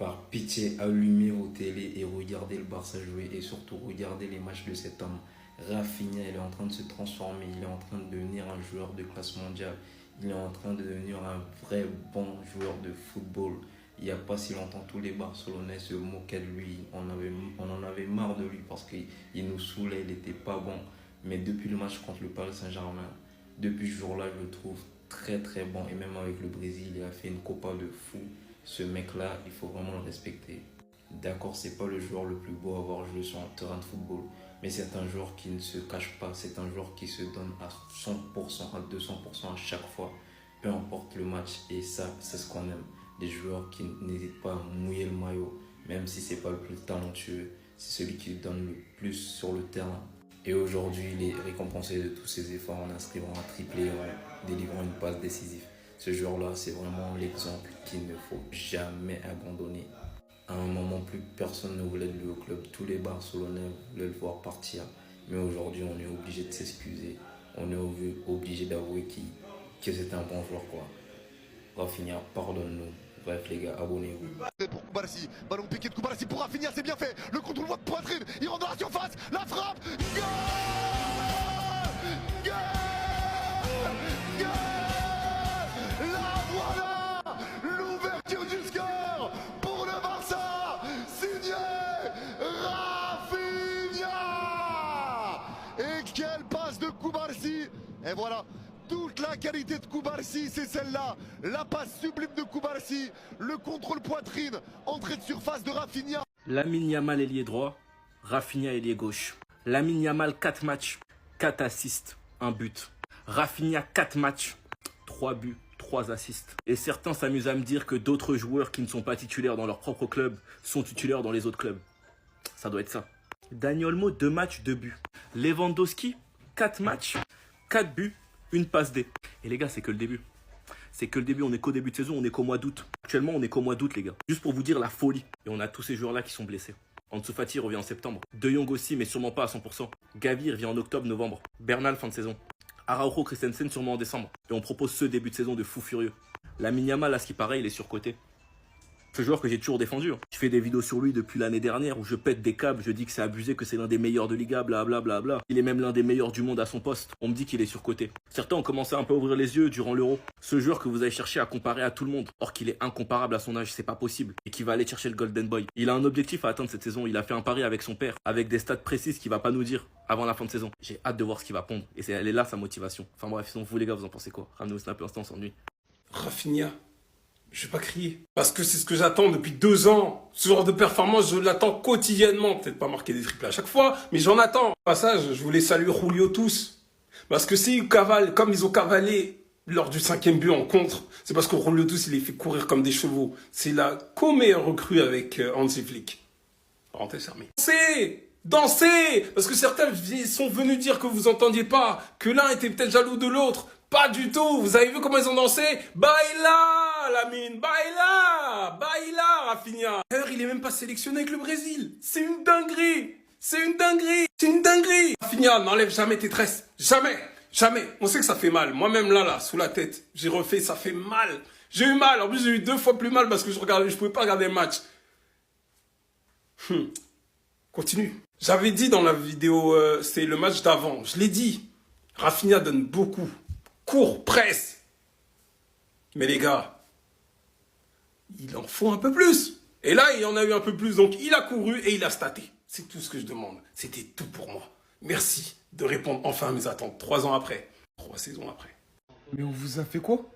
Par pitié, allumez vos télés et regardez le Barça jouer et surtout regardez les matchs de cet homme. Rafinha, il est en train de se transformer, il est en train de devenir un joueur de classe mondiale, il est en train de devenir un vrai bon joueur de football. Il n'y a pas si longtemps, tous les Barcelonais se moquaient de lui, on en avait marre de lui parce qu'il nous saoulait, il n'était pas bon. Mais depuis le match contre le Paris Saint-Germain, depuis ce jour-là, je le trouve très très bon. Et même avec le Brésil, il a fait une copa de fou. Ce mec-là, il faut vraiment le respecter. D'accord, c'est pas le joueur le plus beau à avoir joué sur un terrain de football, mais c'est un joueur qui ne se cache pas, c'est un joueur qui se donne à 100%, à 200% à chaque fois, peu importe le match. Et ça, c'est ce qu'on aime. Des joueurs qui n'hésitent pas à mouiller le maillot, même si c'est pas le plus talentueux, c'est celui qui donne le plus sur le terrain. Et aujourd'hui, il est récompensé de tous ses efforts en inscrivant un triplé, en délivrant une passe décisive. Ce joueur-là, c'est vraiment l'exemple qu'il ne faut jamais abandonner. À un moment, plus personne ne voulait de lui au club. Tous les Barcelonais voulaient le voir partir. Mais aujourd'hui, on est obligé de s'excuser. On est obligé d'avouer que c'est un bon joueur, quoi. Rafinha, pardonne-nous. Bref, les gars, abonnez-vous. Pour Koubarsi, ballon piqué de Koubarsi pour Rafinha, c'est bien fait. Le contrôle de poitrine, il rentre dans la surface, la frappe. Goal! Goal! Goal! La voilà, l'ouverture du score pour le Barça, signé Rafinha. Et quelle passe de Koubarsi. Et voilà. Toute la qualité de Koubarsi, c'est celle-là. La passe sublime de Koubarsi, le contrôle poitrine, entrée de surface de Rafinha. Lamine Yamal ailier droit, Rafinha ailier gauche. Lamine Yamal 4 matchs, 4 assists, 1 but. Rafinha 4 matchs, 3 buts, 3 assists. Et certains s'amusent à me dire que d'autres joueurs qui ne sont pas titulaires dans leur propre club sont titulaires dans les autres clubs. Ça doit être ça. Dani Olmo 2 matchs, 2 buts. Lewandowski 4 matchs, 4 buts. Une passe D. Et les gars, c'est que le début. C'est que le début, on est qu'au début de saison, on est qu'au mois d'août. Actuellement, on est qu'au mois d'août, les gars. Juste pour vous dire la folie. Et on a tous ces joueurs-là qui sont blessés. Ansu Fati revient en septembre. De Jong aussi, mais sûrement pas à 100%. Gavi revient en octobre, novembre. Bernal, fin de saison. Araujo, Christensen, sûrement en décembre. Et on propose ce début de saison de fou furieux. Lamine Yamal, à ce qui paraît, il est surcoté. Ce joueur que j'ai toujours défendu. Je fais des vidéos sur lui depuis l'année dernière où je pète des câbles, je dis que c'est abusé, que c'est l'un des meilleurs de Liga, blablabla. Bla bla. Il est même l'un des meilleurs du monde à son poste. On me dit qu'il est surcoté. Certains ont commencé un peu à ouvrir les yeux durant l'Euro. Ce joueur que vous avez cherché à comparer à tout le monde, or qu'il est incomparable à son âge, c'est pas possible. Et qu'il va aller chercher le Golden Boy. Il a un objectif à atteindre cette saison. Il a fait un pari avec son père, avec des stats précises qu'il va pas nous dire avant la fin de saison. J'ai hâte de voir ce qu'il va pondre. Et elle est là sa motivation. Enfin bref, sinon vous les gars, vous en pensez quoi? Ramenez au snap l'instant, on s'ennuie. Rafinha. Je vais pas crier. Parce que c'est ce que j'attends depuis 2 ans. Ce genre de performance, je l'attends quotidiennement. Peut-être pas marquer des triplés à chaque fois, mais j'en attends. Au passage, je voulais saluer Julio tous. Parce que s'ils cavalent, comme ils ont cavalé lors du 5e but en contre, c'est parce que Julio tous, il les fait courir comme des chevaux. C'est la co-meilleure recrue avec Hansi Flick. Parenthèse fermée. Dansez! Parce que certains sont venus dire que vous entendiez pas, que l'un était peut-être jaloux de l'autre. Pas du tout. Vous avez vu comment ils ont dansé? Baila, Lamine, baila, baila, Rafinha. D'ailleurs, il est même pas sélectionné avec le Brésil. C'est une dinguerie. C'est une dinguerie. C'est une dinguerie. Rafinha, n'enlève jamais tes tresses. Jamais. Jamais. On sait que ça fait mal. Moi-même, là, sous la tête, j'ai refait, ça fait mal. J'ai eu mal. En plus, j'ai eu 2 fois plus mal parce que je pouvais pas regarder le match. Continue. J'avais dit dans la vidéo, c'est le match d'avant. Je l'ai dit. Rafinha donne beaucoup. Cours, presse. Mais les gars, il en faut un peu plus. Et là, il en a eu un peu plus. Donc, il a couru et il a staté. C'est tout ce que je demande. C'était tout pour moi. Merci de répondre enfin à mes attentes. 3 ans après. 3 saisons après. Mais on vous a fait quoi?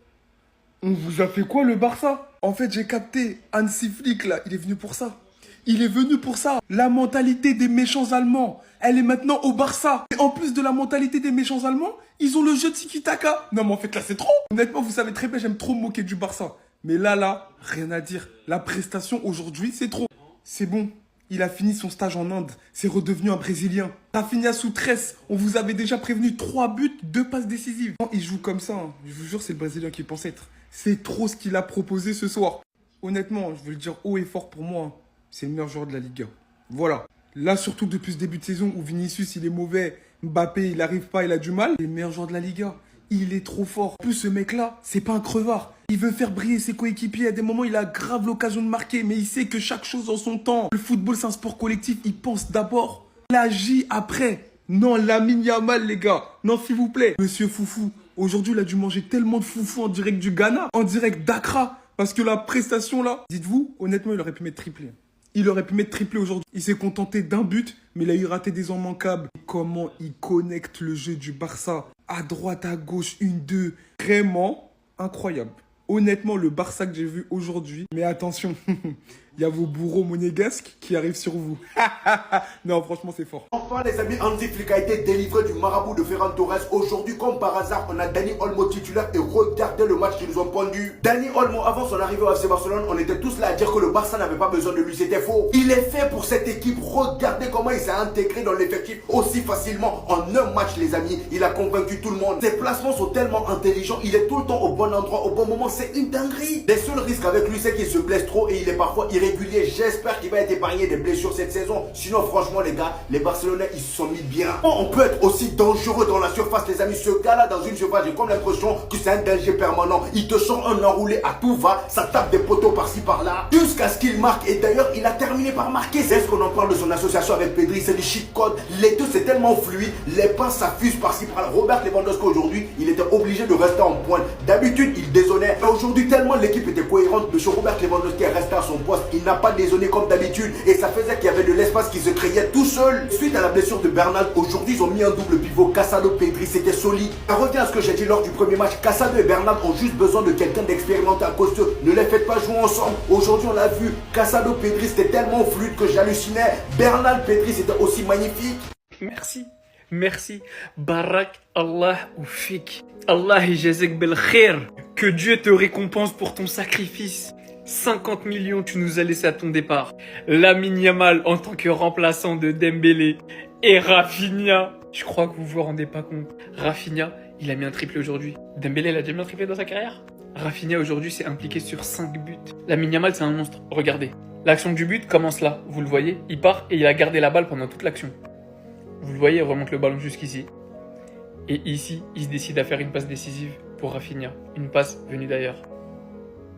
On vous a fait quoi, le Barça? En fait, j'ai capté. Hansi Flick, là, il est venu pour ça. Il est venu pour ça. La mentalité des méchants Allemands, elle est maintenant au Barça. Et en plus de la mentalité des méchants Allemands, ils ont le jeu de tiki-taka. Non mais en fait là c'est trop. Honnêtement vous savez très bien, j'aime trop me moquer du Barça. Mais là, rien à dire. La prestation aujourd'hui c'est trop. C'est bon, il a fini son stage en Inde. C'est redevenu un Brésilien. Rafinha sous tresse, on vous avait déjà prévenu 3 buts, 2 passes décisives. Non, il joue comme ça, hein. Je vous jure c'est le Brésilien qu'il pense être. C'est trop ce qu'il a proposé ce soir. Honnêtement, je veux le dire haut et fort pour moi, hein. C'est le meilleur joueur de la Liga. Voilà. Là, surtout depuis ce début de saison où Vinicius, il est mauvais, Mbappé, il n'arrive pas, il a du mal. C'est le meilleur joueur de la Liga. Il est trop fort. En plus, ce mec-là, c'est pas un crevard. Il veut faire briller ses coéquipiers. À des moments, il a grave l'occasion de marquer, mais il sait que chaque chose en son temps. Le football, c'est un sport collectif. Il pense d'abord, il agit après. Non, Lamine Yamal, les gars. Non, s'il vous plaît. Monsieur Foufou, aujourd'hui, il a dû manger tellement de foufou en direct du Ghana, en direct d'Accra. Parce que la prestation, là, dites-vous, honnêtement, il aurait pu mettre triplé. Il aurait pu mettre triplé aujourd'hui. Il s'est contenté d'un but, mais il a eu raté des immanquables. Comment il connecte le jeu du Barça à droite, à gauche, 1-2. Vraiment incroyable. Honnêtement, le Barça que j'ai vu aujourd'hui. Mais attention, il y a vos bourreaux monégasques qui arrivent sur vous. Non, franchement, c'est fort. Enfin, les amis, Hansi Flick a été délivré du marabout de Ferran Torres. Aujourd'hui, comme par hasard, on a Dani Olmo titulaire et regardez le match qu'ils nous ont pondu. Dani Olmo, avant son arrivée au FC Barcelone, on était tous là à dire que le Barça n'avait pas besoin de lui. C'était faux. Il est fait pour cette équipe. Regardez comment il s'est intégré dans l'effectif aussi facilement. En un match, les amis, il a convaincu tout le monde. Ses placements sont tellement intelligents. Il est tout le temps au bon endroit, au bon moment. C'est une dinguerie. Les seuls risques avec lui, c'est qu'il se blesse trop et il est parfois irrégulier. J'espère qu'il va être épargné des blessures cette saison. Sinon, franchement, les gars, les Barcelonais, ils se sont mis bien. On peut être aussi dangereux dans la surface, les amis. Ce gars-là, dans une surface, j'ai comme l'impression que c'est un danger permanent. Il te sort un enroulé à tout va. Ça tape des poteaux par-ci, par-là. Jusqu'à ce qu'il marque. Et d'ailleurs, il a terminé par marquer. C'est ce qu'on en parle de son association avec Pedri. C'est du cheat code. Les deux, c'est tellement fluide. Les passes s'affusent par-ci, par-là. Robert Lewandowski, aujourd'hui, il était obligé de rester en pointe. D'habitude, il dézonnait. Mais aujourd'hui, tellement l'équipe était cohérente, M. Robert Lewandowski est resté à son poste. Il n'a pas dézonné comme d'habitude. Et ça faisait qu'il y avait de l'espace qui se créait tout seul. Suite à la blessure de Bernal, aujourd'hui, ils ont mis un double pivot. Casado, Pedri, c'était solide. Ça revient à ce que j'ai dit lors du premier match. Casado et Bernal ont juste besoin de quelqu'un d'expérimenté à cause d'eux. Ne les faites pas jouer ensemble. Aujourd'hui, on l'a vu. Casado, Pedri, c'était tellement fluide que j'hallucinais. Bernal, Pedri, c'était aussi magnifique. Merci. Barak Allah ou fik. Allah yajazak bel khair. Que Dieu te récompense pour ton sacrifice. 50 millions tu nous as laissé à ton départ. Lamine Yamal en tant que remplaçant de Dembélé. Et Rafinha. Je crois que vous vous rendez pas compte. Rafinha, il a mis un triplé aujourd'hui. Dembélé, il a déjà mis un triplé dans sa carrière. Rafinha aujourd'hui s'est impliqué sur 5 buts. Lamine Yamal, c'est un monstre. Regardez. L'action du but commence là. Vous le voyez, il part et il a gardé la balle pendant toute l'action. Vous le voyez, il remonte le ballon jusqu'ici. Et ici, il se décide à faire une passe décisive pour Rafinha. Une passe venue d'ailleurs.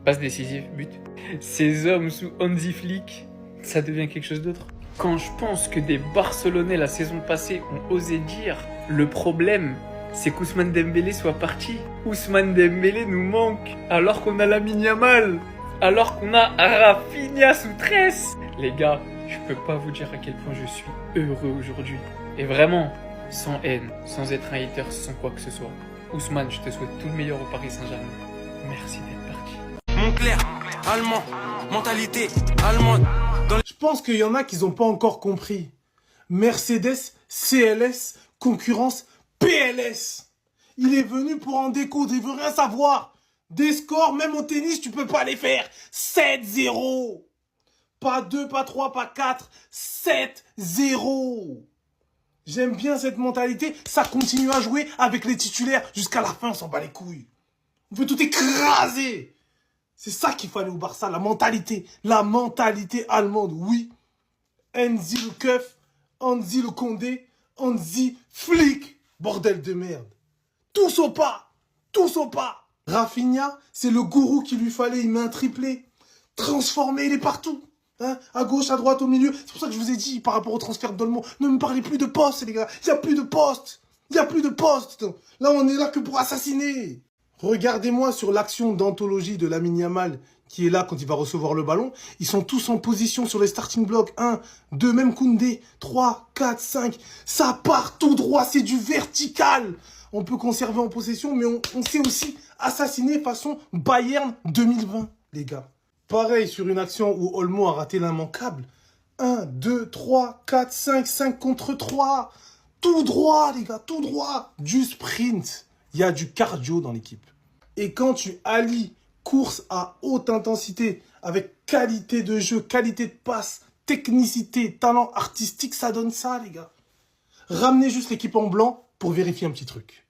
Passe décisive, but. Ces hommes sous Hansi Flick, ça devient quelque chose d'autre. Quand je pense que des Barcelonais la saison passée ont osé dire le problème, c'est qu'Ousmane Dembélé soit parti. Ousmane Dembélé nous manque, alors qu'on a Lamine Yamal, alors qu'on a Rafinha sous tresse. Les gars, je peux pas vous dire à quel point je suis heureux aujourd'hui. Et vraiment, sans haine, sans être un hater, sans quoi que ce soit. Ousmane, je te souhaite tout le meilleur au Paris Saint-Germain. Merci d'être parti. Montclair, allemand, mentalité allemande. Je pense qu'il y en a qui n'ont pas encore compris. Mercedes, CLS, concurrence, PLS. Il est venu pour en découdre, il veut rien savoir. Des scores, même au tennis, tu peux pas les faire. 7-0. Pas 2, pas 3, pas 4. 7-0. J'aime bien cette mentalité. Ça continue à jouer avec les titulaires. Jusqu'à la fin, on s'en bat les couilles. On veut tout écraser. C'est ça qu'il fallait au Barça, la mentalité. La mentalité allemande, oui. Hansi le keuf, Hansi le Condé, Hansi Flick. Bordel de merde. Tous au pas. Tous au pas. Rafinha, c'est le gourou qu'il lui fallait. Il met un triplé. Transformé, il est partout. Hein, à gauche, à droite, au milieu. C'est pour ça que je vous ai dit, par rapport au transfert d'Olmo, ne me parlez plus de poste, les gars. Il n'y a plus de poste. Il n'y a plus de poste. Là, on est là que pour assassiner. Regardez-moi sur l'action d'anthologie de Lamine Yamal, qui est là quand il va recevoir le ballon. Ils sont tous en position sur les starting blocks. 1, 2, même Koundé. 3, 4, 5. Ça part tout droit, c'est du vertical. On peut conserver en possession, mais on sait aussi assassiner façon Bayern 2020, les gars. Pareil sur une action où Olmo a raté l'immanquable. 1, 2, 3, 4, 5, 5 contre 3. Tout droit, les gars, tout droit. Du sprint. Il y a du cardio dans l'équipe. Et quand tu allies course à haute intensité avec qualité de jeu, qualité de passe, technicité, talent artistique, ça donne ça, les gars. Ramenez juste l'équipe en blanc pour vérifier un petit truc.